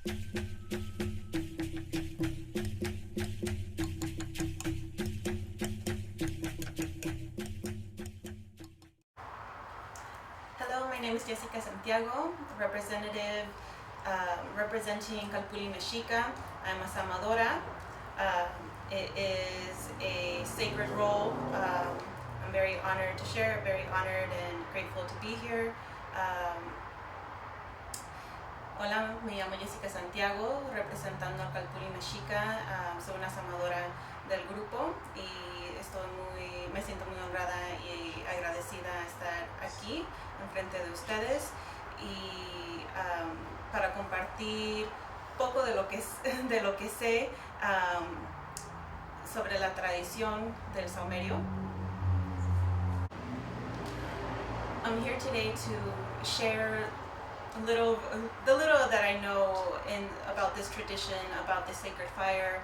Hello, my name is Jessica Santiago, representative representing Calpulli Mexhica. I'm a samadora. It is a sacred role. I'm very honored to share, very honored and grateful to be here. Hola, me llamo Jessica Santiago, representando a Calpulli Mexhica. Soy una samadora del grupo y me siento muy honrada y agradecida estar aquí enfrente de ustedes y para compartir poco de lo que sé sobre la tradición del saumerio. I'm here today to share the little that I know about this tradition, about the sacred fire.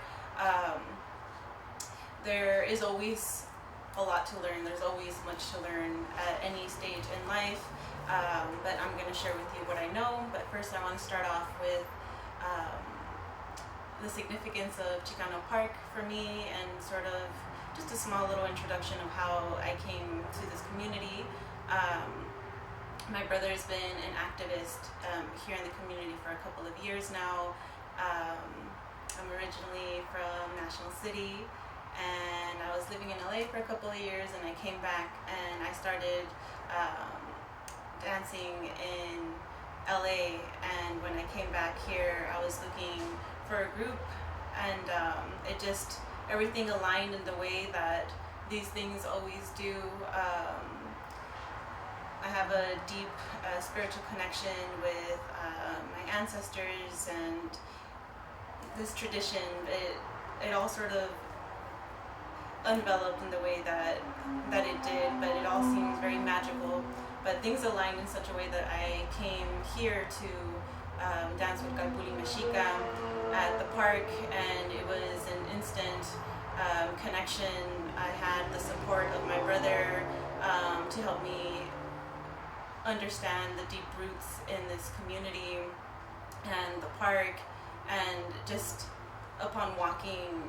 There is always a lot to learn. There's always much to learn at any stage in life, but I'm going to share with you what I know. But first I want to start off with the significance of Chicano Park for me, and sort of just a small little introduction of how I came to this community. My brother's been an activist here in the community for a couple of years now. I'm originally from National City, and I was living in LA for a couple of years, and I came back and I started dancing in LA. And when I came back here, I was looking for a group, and everything aligned in the way that these things always do. I have a deep spiritual connection with my ancestors, and this tradition, it all sort of enveloped in the way that it did, but it all seems very magical. But things aligned in such a way that I came here to dance with Calpulli Mexhica at the park, and it was an instant connection. I had the support of my brother to help me understand the deep roots in this community and the park, and just upon walking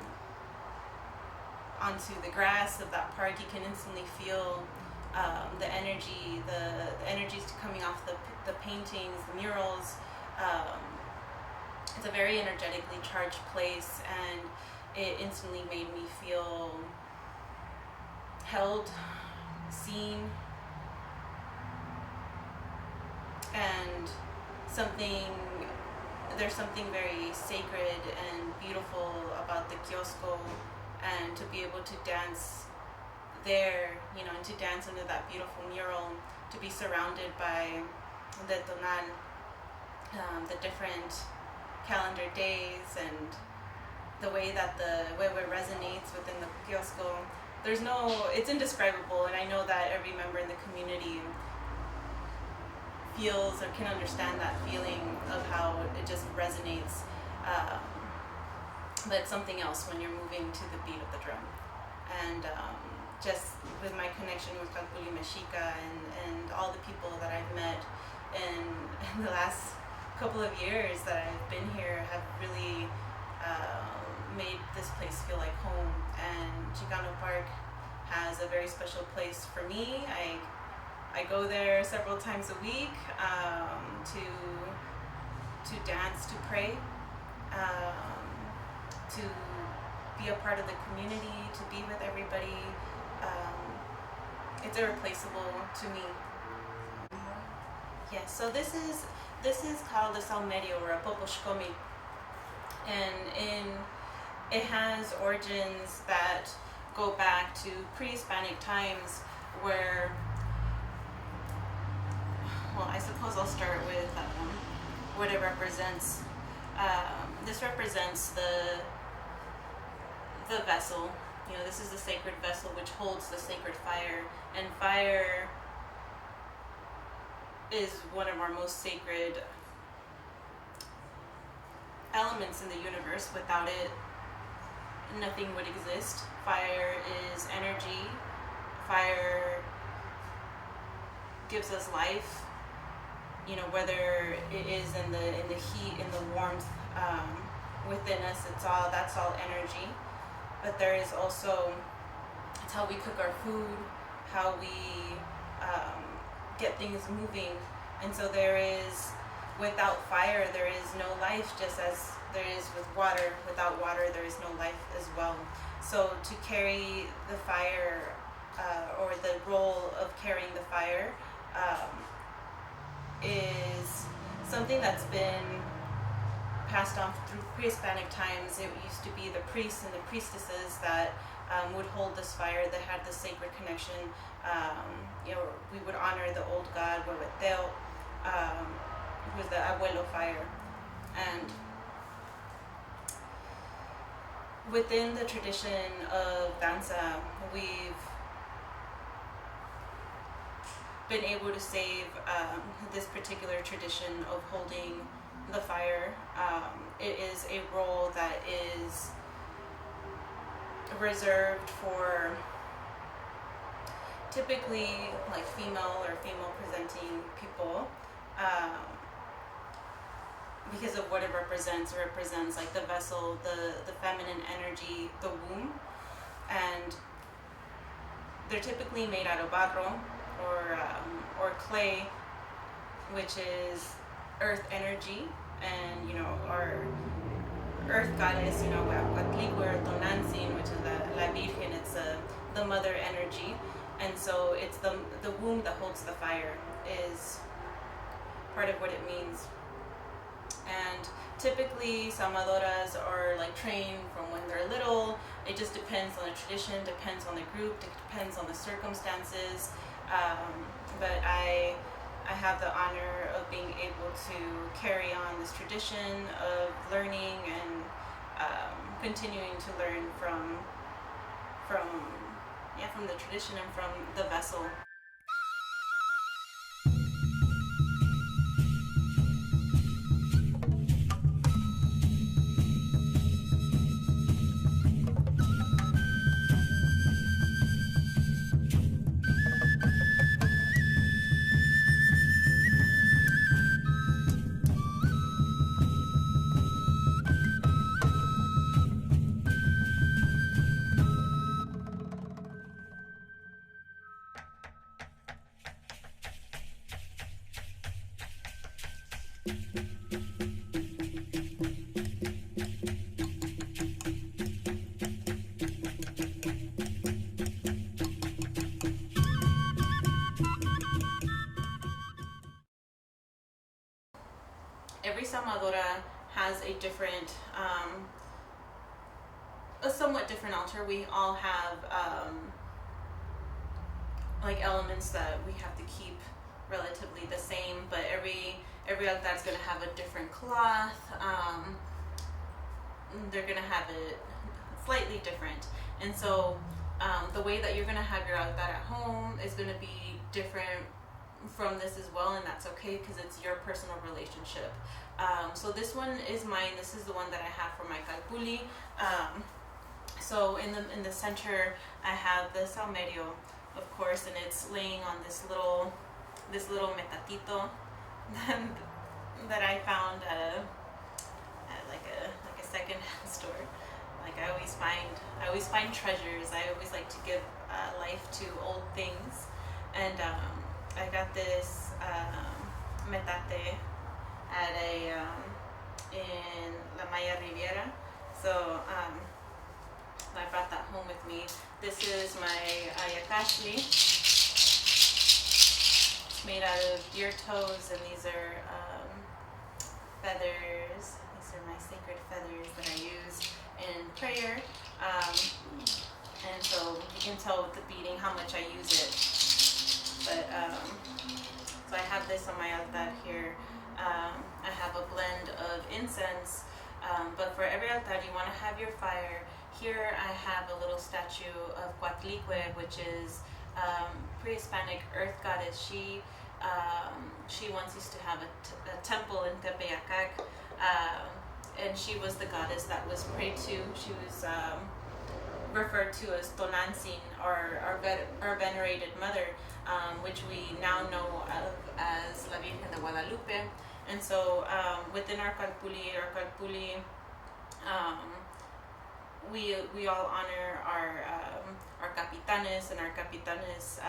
onto the grass of that park, you can instantly feel the energy, the energies coming off the paintings, the murals. It's a very energetically charged place, and it instantly made me feel held, seen, and there's something very sacred and beautiful about the kiosco, and to be able to dance there, and to dance under that beautiful mural, to be surrounded by the tonal, the different calendar days, and the way that the huehue resonates within the kiosco. It's indescribable, and I know that every member in the community feels or can understand that feeling of how it just resonates. But it's something else when you're moving to the beat of the drum. And just with my connection with Calpulli Mexhica and all the people that I've met in the last couple of years that I've been here, have really made this place feel like home. And Chicano Park has a very special place for me. I go there several times a week to dance, to pray, to be a part of the community, to be with everybody. It's irreplaceable to me. Yes, so this is called a saumerio, or a Popoxcomitl, and it has origins that go back to pre-Hispanic times, where, well, I suppose I'll start with what it represents. This represents the vessel. This is the sacred vessel which holds the sacred fire, and fire is one of our most sacred elements in the universe. Without it, nothing would exist. Fire is energy. Fire gives us life. whether it is in the heat, in the warmth, within us, that's all energy. But there is also, it's how we cook our food, how we get things moving. And so without fire there is no life, just as there is with water. Without water there is no life as well. So to carry the fire, or the role of carrying the fire, is something that's been passed on through pre-Hispanic times. It used to be the priests and the priestesses that would hold this fire, that had the sacred connection. We would honor the old god, Huehueteo, who was the abuelo fire. And within the tradition of danza, we've been able to save this particular tradition of holding the fire. It is a role that is reserved for typically like female presenting people, because of what it represents. It represents like the vessel, the feminine energy, the womb, and they're typically made out of barro or clay, which is earth energy. And our earth goddess, Huatlique, which is la Virgen, it's the mother energy. And so it's the womb that holds the fire, is part of what it means. And typically salmadoras are like trained from when they're little. It just depends on the tradition, depends on the group, depends on the circumstances. But I have the honor of being able to carry on this tradition of learning and continuing to learn from the tradition and from the vessel. Every salmadora has a different, a somewhat different altar. We all have like elements that we have to keep relatively the same, but every altar is going to have a different cloth. They're going to have it slightly different, and so the way that you're going to have your altar at home is going to be different from this as well, and that's okay because it's your personal relationship. So this one is mine. This is the one that I have for my Calpulli. So in the center I have the salmerio, of course, and it's laying on this little metatito that I found at like a secondhand store. Like I always find treasures. I always like to give life to old things, and I got this metate at in La Maya Riviera. So I brought that home with me. This is my ayakashli. It's made out of deer toes, and these are feathers. These are my sacred feathers that I use in prayer. And so you can tell with the beading how much I use it. But so I have this on my altar here. I have a blend of incense, but for every altar you want to have your fire. Here I have a little statue of Huatlique, which is pre-Hispanic earth goddess. She once used to have a temple in Tepeyacac, and she was the goddess that was prayed to. She was referred to as Tonantzin, or our venerated mother, which we now know of as La Virgen de Guadalupe. And so within our Calpulli, we all honor our capitanes, and our capitanes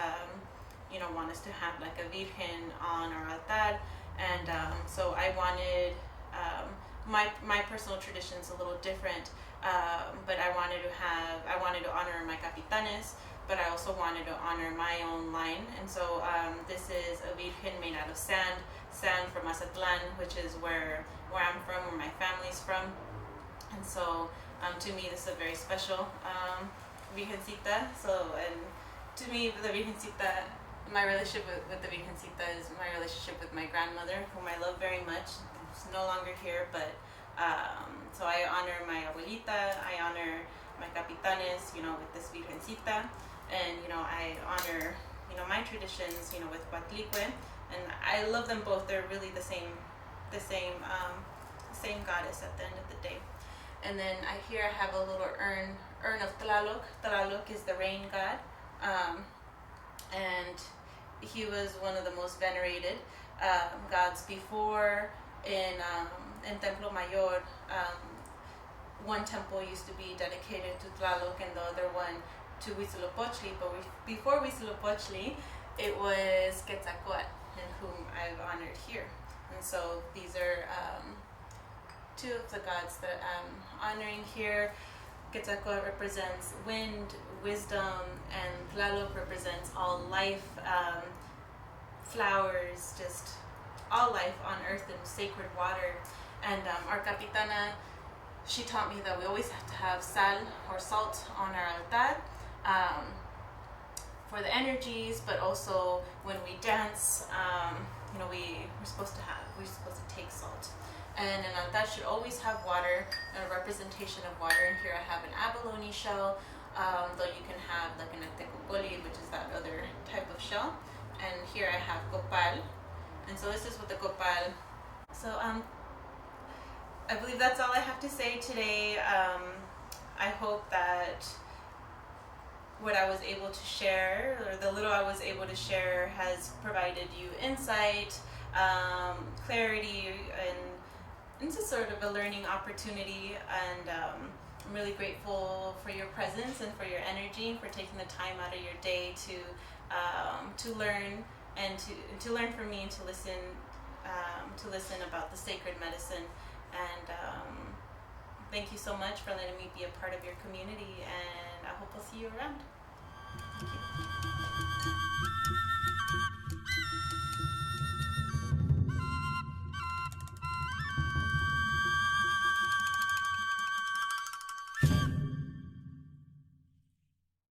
want us to have like a Virgen on our altar. And so I wanted, my personal tradition is a little different, but I wanted to honor my capitanes, but I also wanted to honor my own line. And so this is a Virgen made out of sand from Mazatlan, which is where I'm from, where my family's from. And so to me, this is a very special Virgencita. So, and to me, the Virgencita, my relationship with the Virgencita is my relationship with my grandmother, whom I love very much. She's no longer here, but so I honor my abuelita, I honor my capitanes, with this Virgencita, and I honor my traditions, with Huatlicue, and I love them both. They're really the same goddess at the end of the day. And then here I have a little urn of Tlaloc. Tlaloc is the rain god, and he was one of the most venerated gods before. In Templo Mayor, one temple used to be dedicated to Tlaloc and the other one to Huitzilopochtli, but before Huitzilopochtli, it was Quetzalcoatl, and whom I've honored here. And so these are two of the gods that I'm honoring here. Quetzalcoatl represents wind, wisdom, and Tlaloc represents all life, flowers, just all life on earth and sacred water. And our capitana, she taught me that we always have to have sal or salt on our altar for the energies, but also when we dance, we're supposed to take salt. And an altar should always have water, a representation of water. And here I have an abalone shell, though you can have like an tecocoli, which is that other type of shell. And here I have copal. And so this is what the copal. So I believe that's all I have to say today. I hope that what I was able to share, or the little I was able to share, has provided you insight, clarity, and it's a sort of a learning opportunity. And I'm really grateful for your presence and for your energy, for taking the time out of your day to learn, and to learn from me, and to listen about the sacred medicine. And thank you so much for letting me be a part of your community, and I hope I'll see you around. Thank you.